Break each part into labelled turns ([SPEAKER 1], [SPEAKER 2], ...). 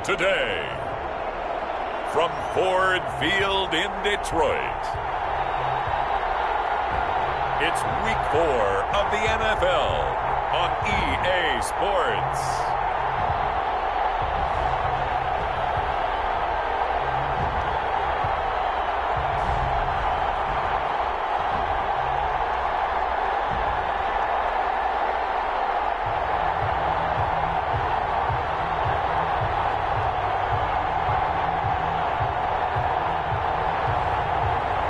[SPEAKER 1] Today, from Ford Field in Detroit, it's Week 4 of the NFL on EA Sports.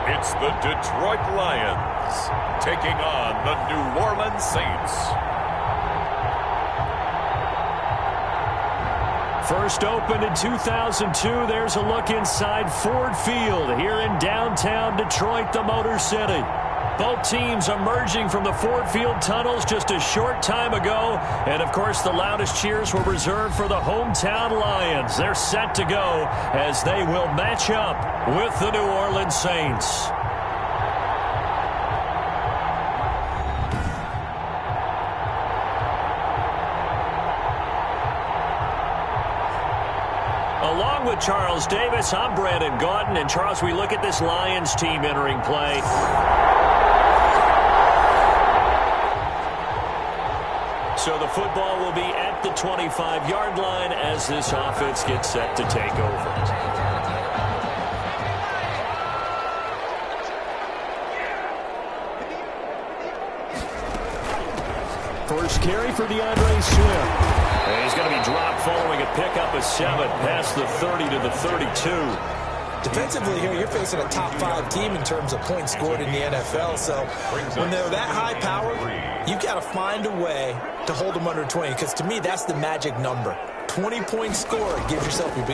[SPEAKER 1] It's the Detroit Lions taking on the New Orleans Saints.
[SPEAKER 2] First opened in 2002, there's a look inside Ford Field here in downtown Detroit, the Motor City. Both teams emerging from the Ford Field tunnels just a short time ago. And, of course, the loudest cheers were reserved for the hometown Lions. They're set to go as they will match up with the New Orleans Saints. Along with Charles Davis, I'm Brandon Gaudin. And, Charles, we look at this Lions team entering play. So the football will be at the 25-yard line as this offense gets set to take over. First carry for DeAndre Swift. And he's going to be dropped following a pickup of 7 past the 30 to the 32.
[SPEAKER 3] Defensively here, you're facing a top 5 team in terms of points scored in the NFL. So when they're that high powered, you've got to find a way to hold them under 20. Because to me, that's the magic number. 20-point score, you give yourself your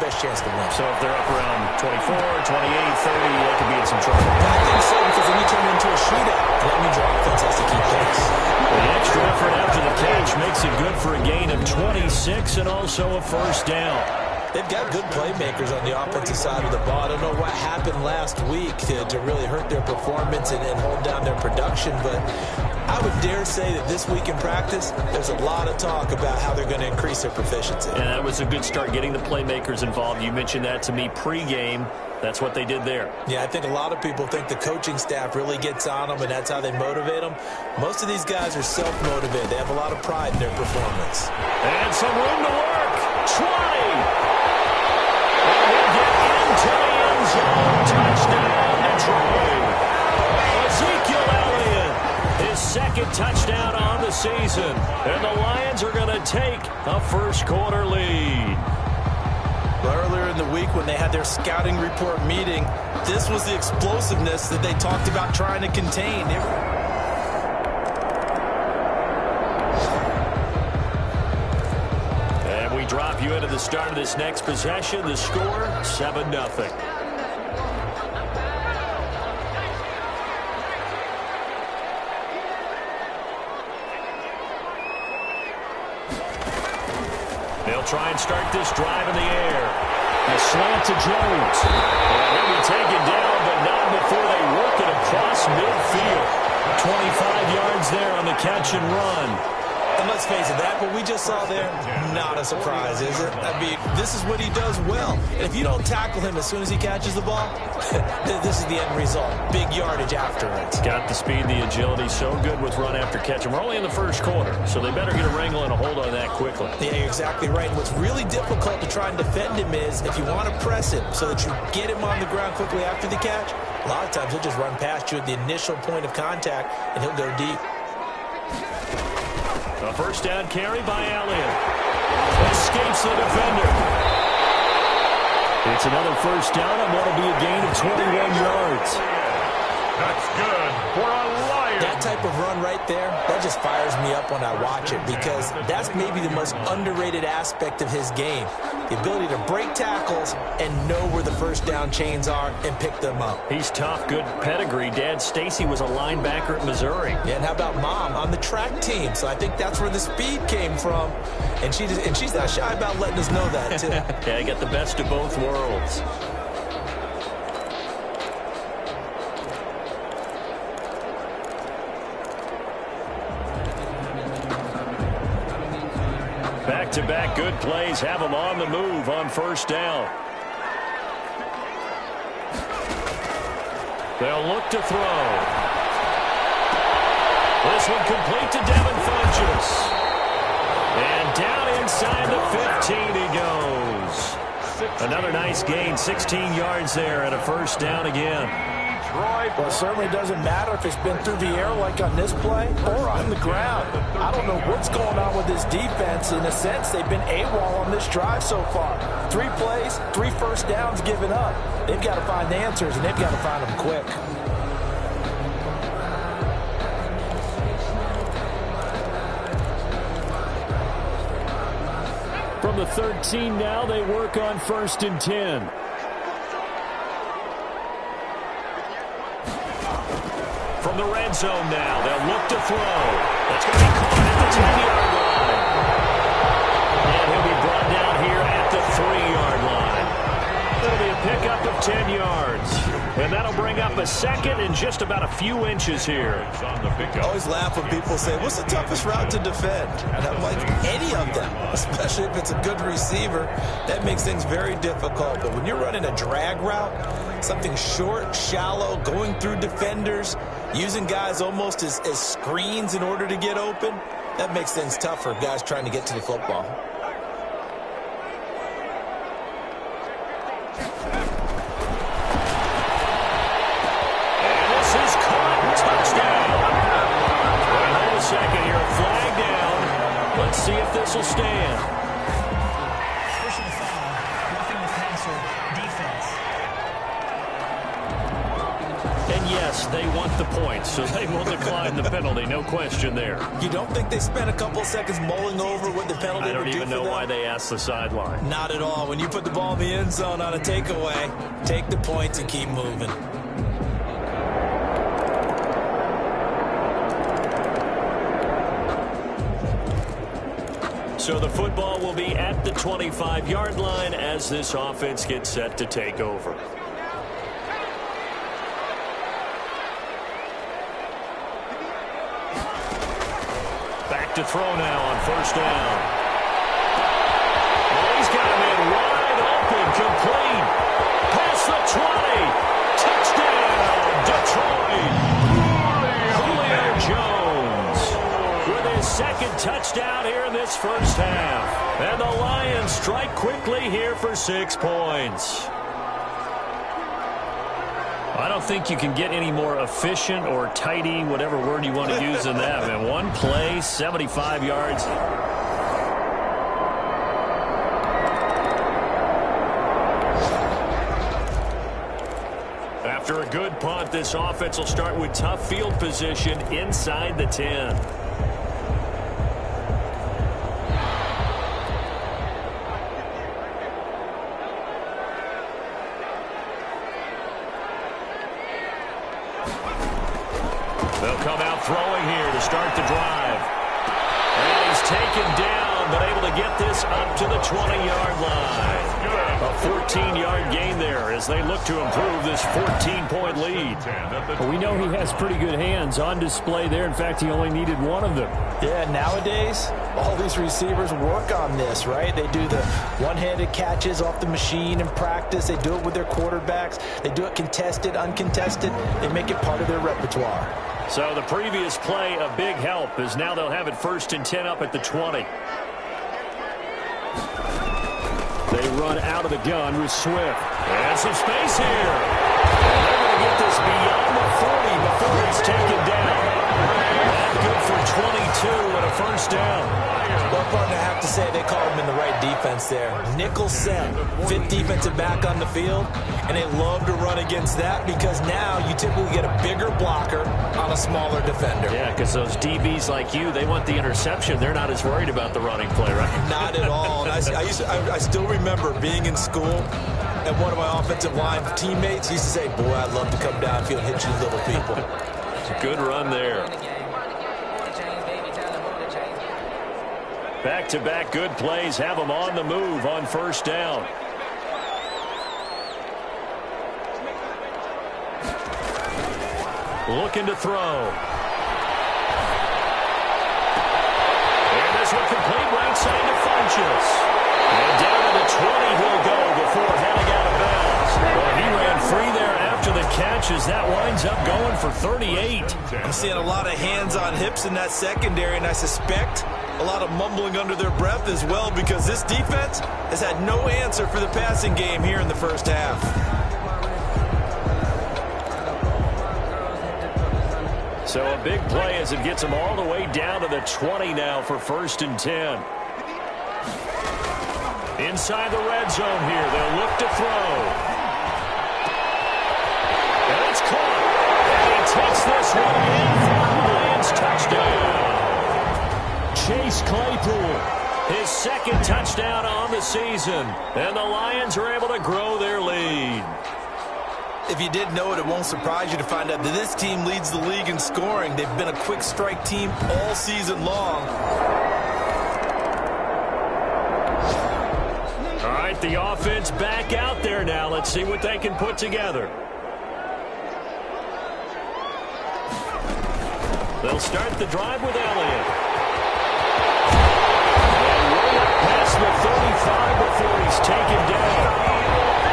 [SPEAKER 3] best chance to win.
[SPEAKER 2] So if they're up around 24, 28, 30, they could be in some trouble.
[SPEAKER 3] I think so, because then you turn into a shootout. And that means your offense has to keep pace.
[SPEAKER 2] The extra effort after the catch makes it good for a gain of 26 and also a first down.
[SPEAKER 3] They've got good playmakers on the offensive side of the ball. I don't know what happened last week to really hurt their performance and hold down their production, but I would dare say that this week in practice, there's a lot of talk about how they're going to increase their proficiency.
[SPEAKER 2] And that was a good start, getting the playmakers involved. You mentioned that to me pregame. That's what they did there.
[SPEAKER 3] Yeah, I think a lot of people think the coaching staff really gets on them, and that's how they motivate them. Most of these guys are self-motivated. They have a lot of pride in their performance.
[SPEAKER 2] And some room to work. 20. To the end zone, touchdown, Detroit. Ezekiel Elliott, his second touchdown on the season. And the Lions are going to take a first-quarter lead.
[SPEAKER 3] Well, earlier in the week when they had their scouting report meeting, this was the explosiveness that they talked about trying to contain.
[SPEAKER 2] Drop you into the start of this next possession. The score, 7-0. They'll try and start this drive in the air. A slant to Jones. And he'll be taken down, but not before they work it across midfield. 25 yards there on the catch and run.
[SPEAKER 3] And let's face it, that what we just saw there, not a surprise, is it? I mean, this is what he does well. And if you don't tackle him as soon as he catches the ball, this is the end result. Big yardage after it.
[SPEAKER 2] Got the speed, the agility, so good with run after catch. And we're only in the first quarter, so they better get a wrangle and a hold on that quickly.
[SPEAKER 3] Yeah, you're exactly right. And what's really difficult to try and defend him is if you want to press him so that you get him on the ground quickly after the catch, a lot of times he'll just run past you at the initial point of contact, and he'll go deep.
[SPEAKER 2] A first down carry by Elliott. Escapes the defender. It's another first down and that'll be a gain of 21 yards.
[SPEAKER 1] That's good for a Lion.
[SPEAKER 3] That type of run right there, that just fires me up when I watch it because that's maybe the most underrated aspect of his game. The ability to break tackles and know where the first down chains are and pick them up.
[SPEAKER 2] He's tough, good pedigree. Dad Stacy was a linebacker at Missouri.
[SPEAKER 3] Yeah, and how about Mom on the track team? So I think that's where the speed came from. And she's not shy about letting us know that, too.
[SPEAKER 2] Yeah, he got the best of both worlds. Back-to-back good plays have them on the move on first down. They'll look to throw. This one complete to Devin Funchess. And down inside the 15 he goes. Another nice gain, 16 yards there and a first down again.
[SPEAKER 3] Well, it certainly doesn't matter if it's been through the air like on this play or on the ground. I don't know what's going on with this defense. In a sense, they've been AWOL on this drive so far. 3 plays, 3 first downs given up. They've got to find answers, and they've got to find them quick.
[SPEAKER 2] From the 13 now, they work on 1st and 10. From the red zone now, they'll look to throw. That's going to be caught at the 10-yard line. And he'll be brought down here at the 3-yard line. It'll be a pickup of 10 yards. And that'll bring up a second and just about a few inches here.
[SPEAKER 3] I always laugh when people say, what's the toughest route to defend? And I'm like, any of them, especially if it's a good receiver. That makes things very difficult. But when you're running a drag route, something short, shallow, going through defenders, using guys almost as screens in order to get open, that makes things tough for guys trying to get to the football.
[SPEAKER 2] And this is caught. Touchdown. Wait, hold a second here. A flag down. Let's see if this will stand.
[SPEAKER 4] Personal foul, roughing the passer, defense.
[SPEAKER 2] And yes, they want the points, so they will decline the penalty. No question there.
[SPEAKER 3] You don't think they spent a couple of seconds mulling over what the penalty
[SPEAKER 2] I don't
[SPEAKER 3] would do
[SPEAKER 2] even
[SPEAKER 3] for
[SPEAKER 2] know
[SPEAKER 3] them?
[SPEAKER 2] why they asked the sideline.
[SPEAKER 3] Not at all. When you put the ball in the end zone on a takeaway, take the points and keep moving.
[SPEAKER 2] So the football will be at the 25-yard line as this offense gets set to take over. Back to throw now on first down. Well, he's got him in wide open, complete. Past the 20. Touchdown, Detroit. Julio Jones with his second touchdown here in this first half. And the Lions strike quickly here for 6 points. I don't think you can get any more efficient or tidy, whatever word you want to use in that. Man, one play, 75 yards. After a good punt, this offense will start with tough field position inside the 10. They'll come out throwing here to start the drive. And he's taken down, but able to get this up to the 20-yard line. A 14-yard gain there as they look to improve this 14-point lead.
[SPEAKER 5] Well, we know he has pretty good hands on display there. In fact, he only needed one of them.
[SPEAKER 3] Yeah, nowadays, all these receivers work on this, right? They do the one-handed catches off the machine in practice. They do it with their quarterbacks. They do it contested, uncontested. They make it part of their repertoire.
[SPEAKER 2] So the previous play, a big help, as now they'll have it 1st and 10 up at the 20.
[SPEAKER 5] They run out of the gun with Swift.
[SPEAKER 2] And some space here. And they're going to get this beyond the 40 before it's taken down. And good for 22 and a first down.
[SPEAKER 3] Well, partner, I have to say they called him in the right defense there. Nickel set, 5th defensive back on the field, and they love to run against that because now you typically get a bigger blocker on a smaller defender.
[SPEAKER 2] Yeah, because those DBs like you, they want the interception. They're not as worried about the running play, right?
[SPEAKER 3] Not at all. And I still remember being in school, and one of my offensive line teammates used to say, boy, I'd love to come downfield and hit you little people.
[SPEAKER 2] Good run there. Back-to-back good plays have them on the move on first down. Looking to throw. And this look complete right side to Funchess. And down to the 20 he'll go before heading out of bounds. Well, he ran free there after the catch as that winds up going for 38.
[SPEAKER 3] I'm seeing a lot of hands on hips in that secondary, and I suspect a lot of mumbling under their breath as well, because this defense has had no answer for the passing game here in the first half.
[SPEAKER 2] So a big play as it gets them all the way down to the 20 now for 1st and 10. Inside the red zone here, they'll look to throw. And it's caught. And he takes this one in for the Lions touchdown. Chase Claypool, his 2nd touchdown on the season. And the Lions are able to grow their lead.
[SPEAKER 3] If you didn't know it, it won't surprise you to find out that this team leads the league in scoring. They've been a quick strike team all season long.
[SPEAKER 2] All right, the offense back out there now. Let's see what they can put together. They'll start the drive with Elliott. And way up past the 35 before he's taken down.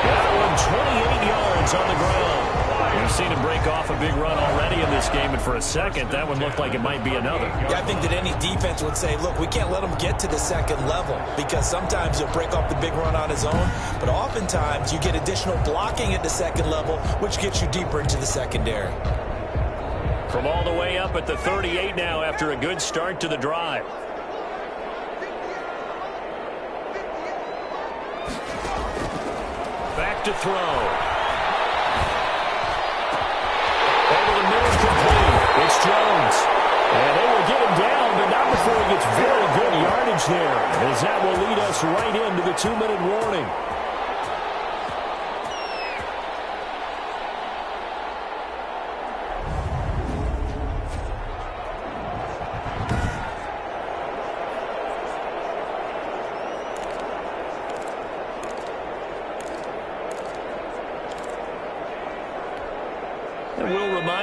[SPEAKER 2] That one 28 yards on the ground. We've seen him break off a big run already in this game, and for a second, that one looked like it might be another.
[SPEAKER 3] Yeah, I think that any defense would say, look, we can't let him get to the second level, because sometimes he'll break off the big run on his own, but oftentimes you get additional blocking at the second level, which gets you deeper into the secondary.
[SPEAKER 2] From all the way up at the 38 now after a good start to the drive. Back to throw. Over the middle, complete. It's Jones. And they will get him down, but not before he gets very good yardage there, as that will lead us right into the 2-minute warning.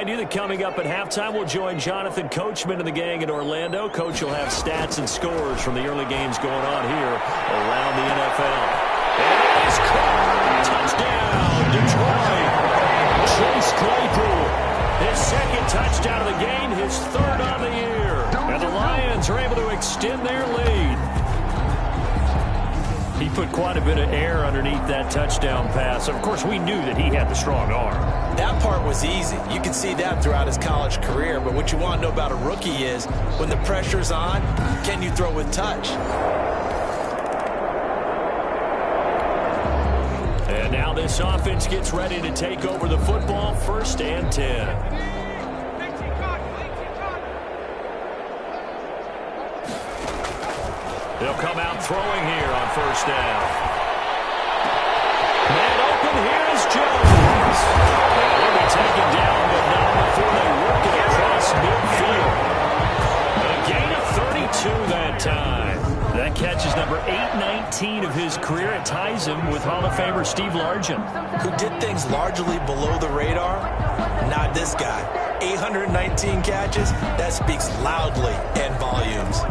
[SPEAKER 2] You that coming up at halftime, we'll join Jonathan Coachman and the gang in Orlando. Coach will have stats and scores from the early games going on here around the NFL. And it is caught. Touchdown, Detroit. Chase Claypool, his 2nd touchdown of the game, his 3rd on the year. And the Lions are able to extend their lead. He put quite a bit of air underneath that touchdown pass. Of course, we knew that he had the strong arm.
[SPEAKER 3] That part was easy. You can see that throughout his college career. But what you want to know about a rookie is when the pressure's on, can you throw with touch?
[SPEAKER 2] And now this offense gets ready to take over the football. 1st and 10. They'll come out throwing here on 1st down. Man open, here is Jones. And he'll be taken down, but not before they work it across midfield. A gain of 32 that time. That catch is number 819 of his career. It ties him with Hall of Famer Steve Largent,
[SPEAKER 3] who did things largely below the radar. Not this guy. 819 catches, that speaks loudly in volumes.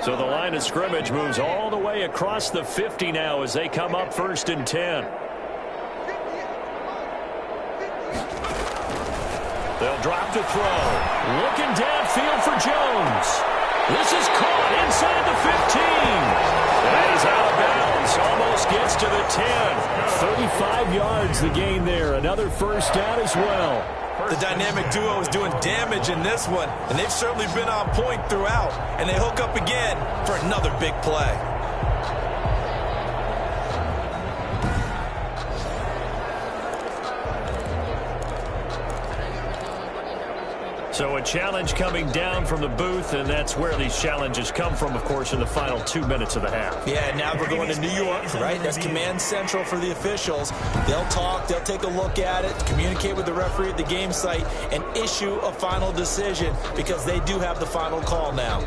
[SPEAKER 2] So the line of scrimmage moves all the way across the 50 now as they come up 1st and 10. They'll drop to throw. Looking downfield for Jones. This is caught inside the 15. And he's out of bounds. Almost gets to the 10. 35 yards the gain there. Another 1st down as well.
[SPEAKER 3] The dynamic duo is doing damage in this one, and they've certainly been on point throughout. And they hook up again for another big play.
[SPEAKER 2] So a challenge coming down from the booth, and that's where these challenges come from, of course, in the final 2 minutes of the half.
[SPEAKER 3] Yeah, and now we're going to New York, right? That's command central for the officials. They'll talk, they'll take a look at it, communicate with the referee at the game site, and issue a final decision because they do have the final call now.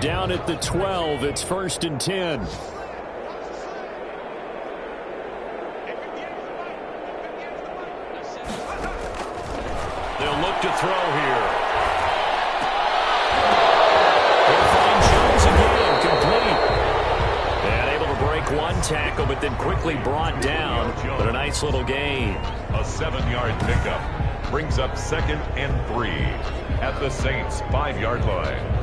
[SPEAKER 2] down at the 12. It's 1st and 10. They'll look to throw here. They'll find Jones again, complete. And able to break one tackle, but then quickly brought down. But a nice little gain.
[SPEAKER 1] A 7-yard pickup brings up 2nd and 3 at the Saints' 5-yard line.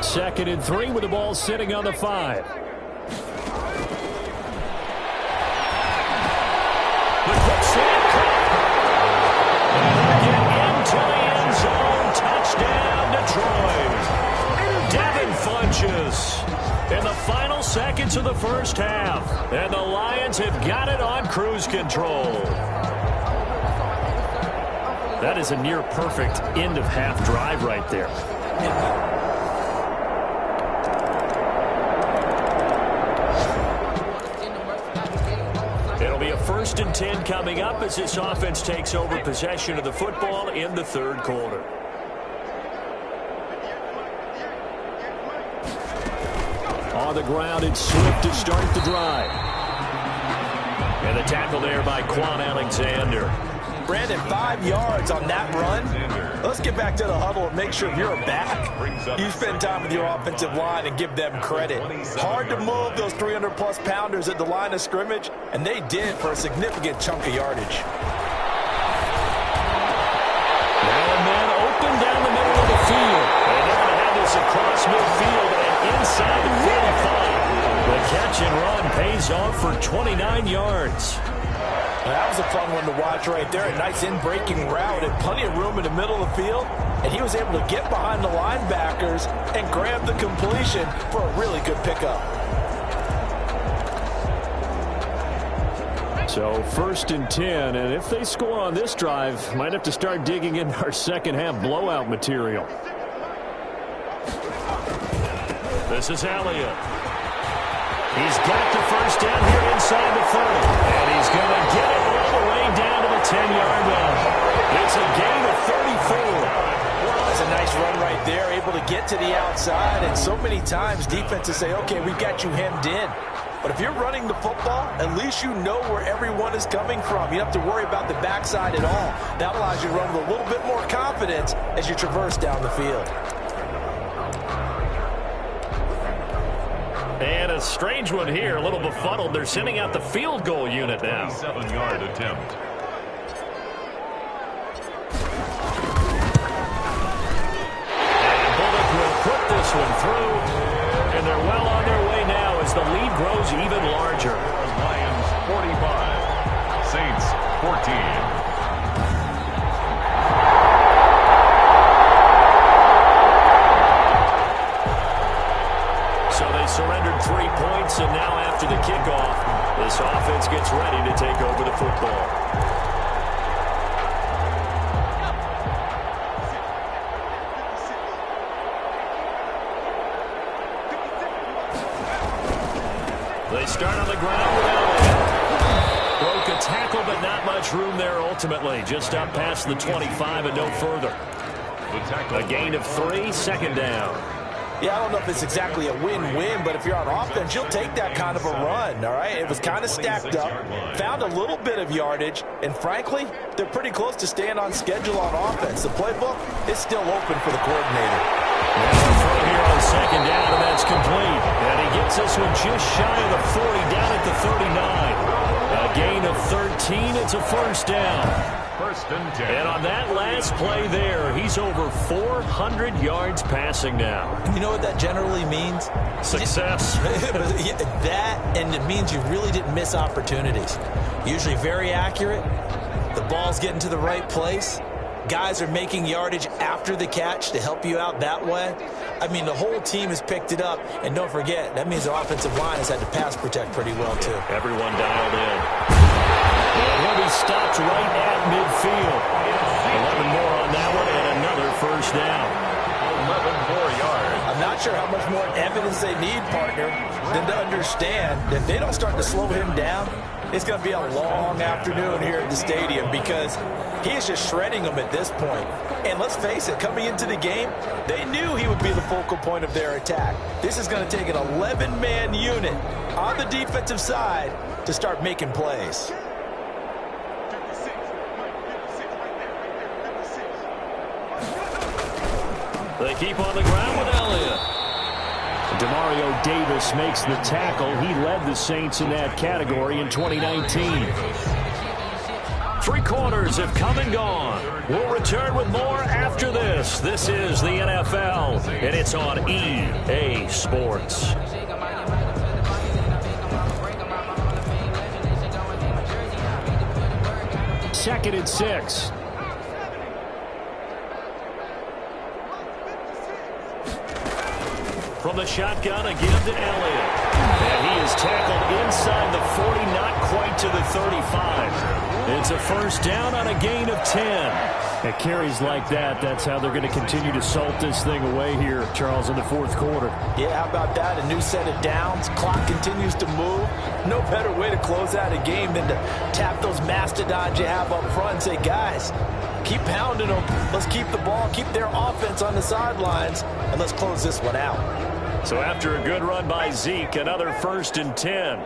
[SPEAKER 2] Second and 3 with the ball sitting on the 5. The quick snap. And get into the end zone. Touchdown, Detroit. Devin Funchess in the final seconds of the first half. And the Lions have got it on cruise control. That is a near-perfect end-of-half drive right there. It'll be a 1st and 10 coming up as this offense takes over possession of the football in the 3rd quarter. On the ground, it's Swift to start the drive. And the tackle there by Quan Alexander.
[SPEAKER 3] Brandon, 5 yards on that run. Let's get back to the huddle and make sure if you're a back, you spend time with your offensive line and give them credit. Hard to move those 300-plus pounders at the line of scrimmage, and they did for a significant chunk of yardage.
[SPEAKER 2] Now and then open down the middle of the field. And they're going to have this across midfield and inside the 45. The catch and run pays off for 29 yards.
[SPEAKER 3] That was a fun one to watch right there. A nice in-breaking route and plenty of room in the middle of the field. And he was able to get behind the linebackers and grab the completion for a really good pickup.
[SPEAKER 2] So 1st and 10, and if they score on this drive, might have to start digging in our second half blowout material. This is Elliott. He's got the first down here inside the 30. And he's going to get it all the way down to the 10-yard line. It's a gain of 34.
[SPEAKER 3] That's a nice run right there, able to get to the outside. And so many times defenses say, okay, we've got you hemmed in. But if you're running the football, at least you know where everyone is coming from. You don't have to worry about the backside at all. That allows you to run with a little bit more confidence as you traverse down the field.
[SPEAKER 2] And a strange one here, a little befuddled. They're sending out the field goal unit now.
[SPEAKER 1] 7-yard attempt.
[SPEAKER 2] And Bullock will put this one through. And they're well on their way now as the lead grows even larger.
[SPEAKER 1] Lions 45, Saints 14.
[SPEAKER 2] Surrendered 3 points, and now after the kickoff, this offense gets ready to take over the football. They start on the ground without it. Broke a tackle, but not much room there ultimately. Just up past the 25 and no further. A gain of 3, 2nd down.
[SPEAKER 3] Yeah, I don't know if it's exactly a win-win, but if you're on offense, you'll take that kind of a run, all right? It was kind of stacked up, found a little bit of yardage, and frankly, they're pretty close to staying on schedule on offense. The playbook is still open for the coordinator.
[SPEAKER 2] Throw here on 2nd down, and that's complete. And he gets this one just shy of the 40, down at the 39. A gain of 13, it's a 1st down.
[SPEAKER 1] 1st and 10.
[SPEAKER 2] And on that last play there, he's over 400 yards passing now.
[SPEAKER 3] You know what that generally means?
[SPEAKER 2] Success.
[SPEAKER 3] That, and it means you really didn't miss opportunities. Usually very accurate. The ball's getting to the right place. Guys are making yardage after the catch to help you out that way. I mean, the whole team has picked it up. And don't forget, that means the offensive line has had to pass protect pretty well, too.
[SPEAKER 2] Everyone dialed in. And he'll be stopped right at midfield. 11 more on that one and another 1st down.
[SPEAKER 1] 11 more yards.
[SPEAKER 3] I'm not sure sure how much more evidence they need, partner, than to understand that if they don't start to slow him down, it's going to be a long afternoon here at the stadium because he is just shredding them at this point. And let's face it, coming into the game, they knew he would be the focal point of their attack. This is going to take an 11-man unit on the defensive side to start making plays.
[SPEAKER 2] They keep on the ground with Elliott. Demario Davis makes the tackle. He led the Saints in that category in 2019. 3 quarters have come and gone. We'll return with more after this. This is the NFL, and it's on EA Sports. Second and 6. From the shotgun, again to Elliott. And he is tackled inside the 40, not quite to the 35. It's a first down on a gain of 10. At carries like that, that's how they're going to continue to salt this thing away here, Charles, in the fourth quarter.
[SPEAKER 3] Yeah, how about that? A new set of downs. Clock continues to move. No better way to close out a game than to tap those mastodons you have up front and say, guys, keep pounding them. Let's keep the ball, keep their offense on the sidelines, and let's close this one out.
[SPEAKER 2] So after a good run by Zeke, another first and 10.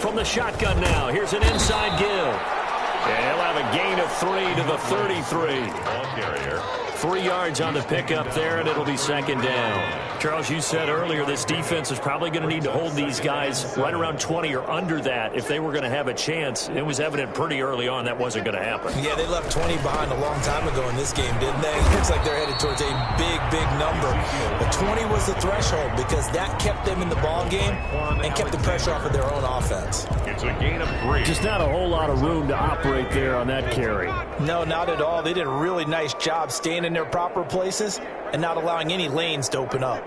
[SPEAKER 2] From the shotgun now, here's an inside give. And he'll have a gain of 3 to the 33.
[SPEAKER 1] Ball carrier.
[SPEAKER 2] 3 yards on the pickup there, and it'll be second down. Charles, you said earlier this defense is probably going to need to hold these guys right around 20 or under that if they were going to have a chance. It was evident pretty early on that wasn't going to happen.
[SPEAKER 3] Yeah, they left 20 behind a long time ago in this game, didn't they? It looks like they're headed towards a big, big number. But 20 was the threshold because that kept them in the ball game and kept the pressure off of their own offense.
[SPEAKER 1] It's a gain of 3.
[SPEAKER 2] Just not a whole lot of room to operate there on that carry.
[SPEAKER 3] No, not at all. They did a really nice job staying in their proper places and not allowing any lanes to open up.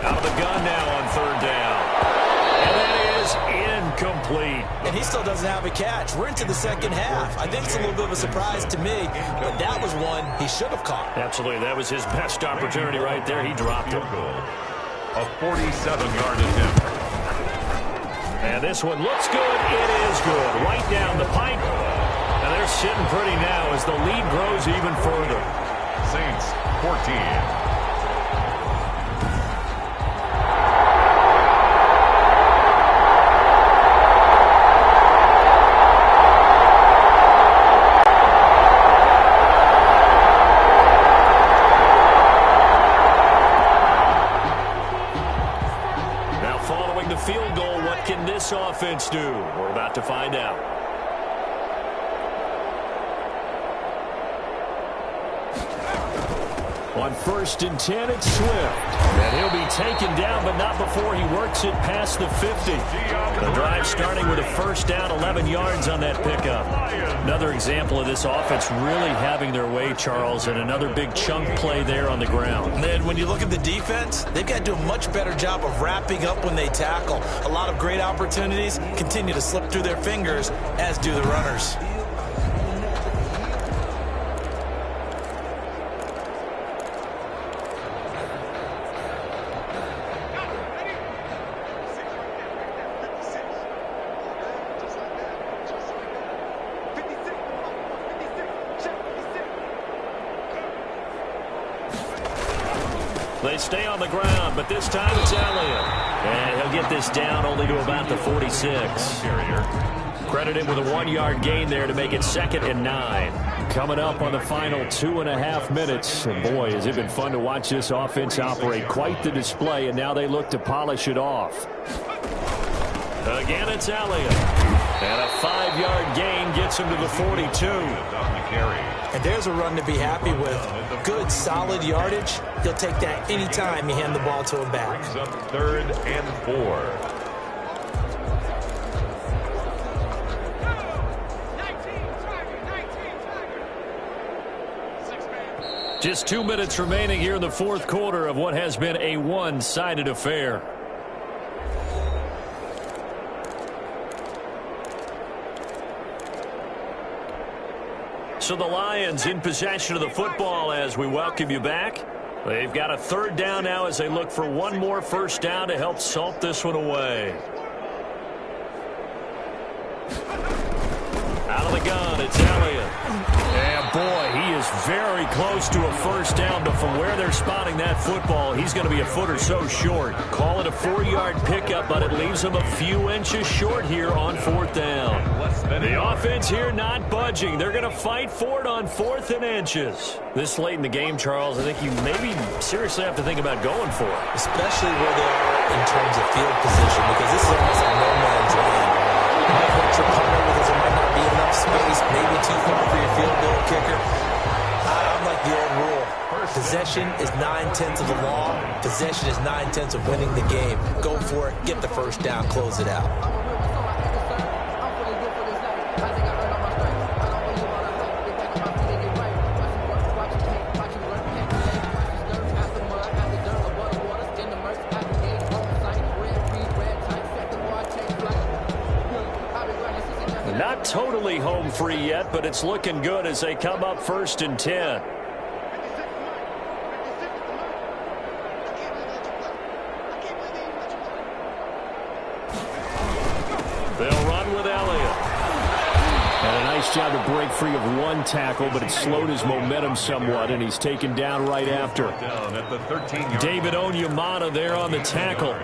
[SPEAKER 2] Out of the gun now on third down. And that is incomplete.
[SPEAKER 3] And he still doesn't have a catch. We're into the second half. I think it's a little bit of a surprise to me, but that was one he should have caught.
[SPEAKER 2] Absolutely. That was his best opportunity right there. He dropped it.
[SPEAKER 1] A 47-yard attempt.
[SPEAKER 2] And this one looks good. It is good. Right down the pipe. And they're sitting pretty now as the lead grows even further.
[SPEAKER 1] Saints 14.
[SPEAKER 2] Offense do? We're about to find out. On first and 10, it's Swift. And he'll be taken down, but not before he works it past the 50. The drive starting with a first down, 11 yards on that pickup. Another example of this offense really having their way, Charles, and another big chunk play there on the ground.
[SPEAKER 3] And then when you look at the defense, they've got to do a much better job of wrapping up when they tackle. A lot of great opportunities continue to slip through their fingers, as do the runners.
[SPEAKER 2] They stay on the ground, but this time it's Elliott. And he'll get this down only to about the 46. Credited with a 1-yard gain there to make it 2nd and 9. Coming up on the final 2.5 minutes. And boy, has it been fun to watch this offense operate. Quite the display, and now they look to polish it off. Again, it's Elliott. And a 5-yard gain gets him to the 42.
[SPEAKER 3] And there's a run to be happy with. Good, solid yardage. He'll take that anytime you hand the ball to him back.
[SPEAKER 1] Brings up 3rd and 4.
[SPEAKER 2] Just 2 minutes remaining here in the fourth quarter of what has been a one-sided affair. So the Lions in possession of the football as we welcome you back. They've got a third down now as they look for one more first down to help salt this one away. Out of the gun, it's Elliott. And boy, he is very close to a first down, but from where they're spotting that football, he's going to be a foot or so short. Call it a 4-yard pickup, but it leaves him a few inches short here on fourth down. The offense here not budging. They're going to fight for it on 4th and inches. This late in the game, Charles, I think you maybe seriously have to think about going for it.
[SPEAKER 3] Especially where they are in terms of field position, because this is almost like no man's land. You might hurt your punter because there might not be enough space, maybe too far for your field goal kicker. I'm like the old rule. Possession is 9/10 of the law. Possession is 9/10 of winning the game. Go for it. Get the first down. Close it out.
[SPEAKER 2] Not totally home free yet, but it's looking good as they come up 1st and 10. They'll run with Elliott.
[SPEAKER 5] And a nice job to break free of one tackle, but it slowed his momentum somewhat, and he's taken down right after.
[SPEAKER 2] David Onyemata there on the tackle.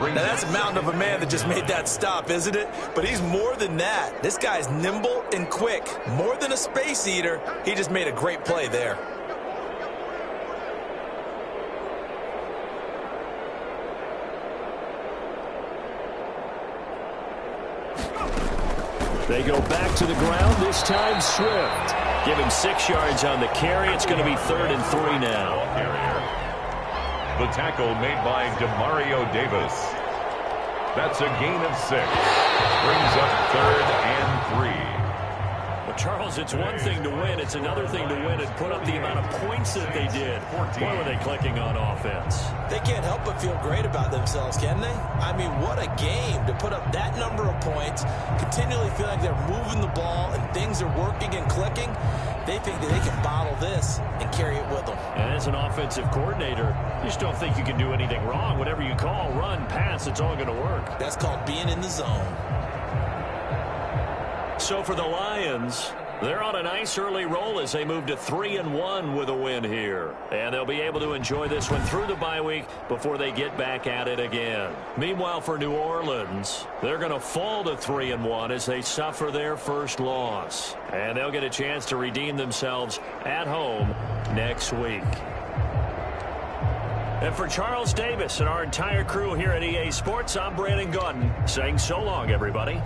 [SPEAKER 3] Now, that's a mountain of a man that just made that stop, isn't it? But he's more than that. This guy's nimble and quick. More than a space eater. He just made a great play there.
[SPEAKER 5] They go back to the ground, this time Swift.
[SPEAKER 2] Give him 6 yards on the carry. It's going to be 3rd and 3 now.
[SPEAKER 1] The tackle made by Demario Davis. That's a gain of 6. Brings up 3rd and 3.
[SPEAKER 2] Well, Charles, it's one thing to win. It's another thing to win and put up the amount of points that they did. Why were they clicking on offense?
[SPEAKER 3] They can't help but feel great about themselves, can they? I mean, what a game to put up that number of points, continually feel like they're moving the ball and things are working and clicking. They think that they can bottle this and carry it with them.
[SPEAKER 2] And as an offensive coordinator, you just don't think you can do anything wrong. Whatever you call, run, pass, it's all going to work.
[SPEAKER 3] That's called being in the zone.
[SPEAKER 2] So for the Lions, they're on a nice early roll as they move to 3-1 with a win here. And they'll be able to enjoy this one through the bye week before they get back at it again. Meanwhile, for New Orleans, they're going to fall to 3-1 as they suffer their first loss. And they'll get a chance to redeem themselves at home next week. And for Charles Davis and our entire crew here at EA Sports, I'm Brandon Gaudin saying so long, everybody.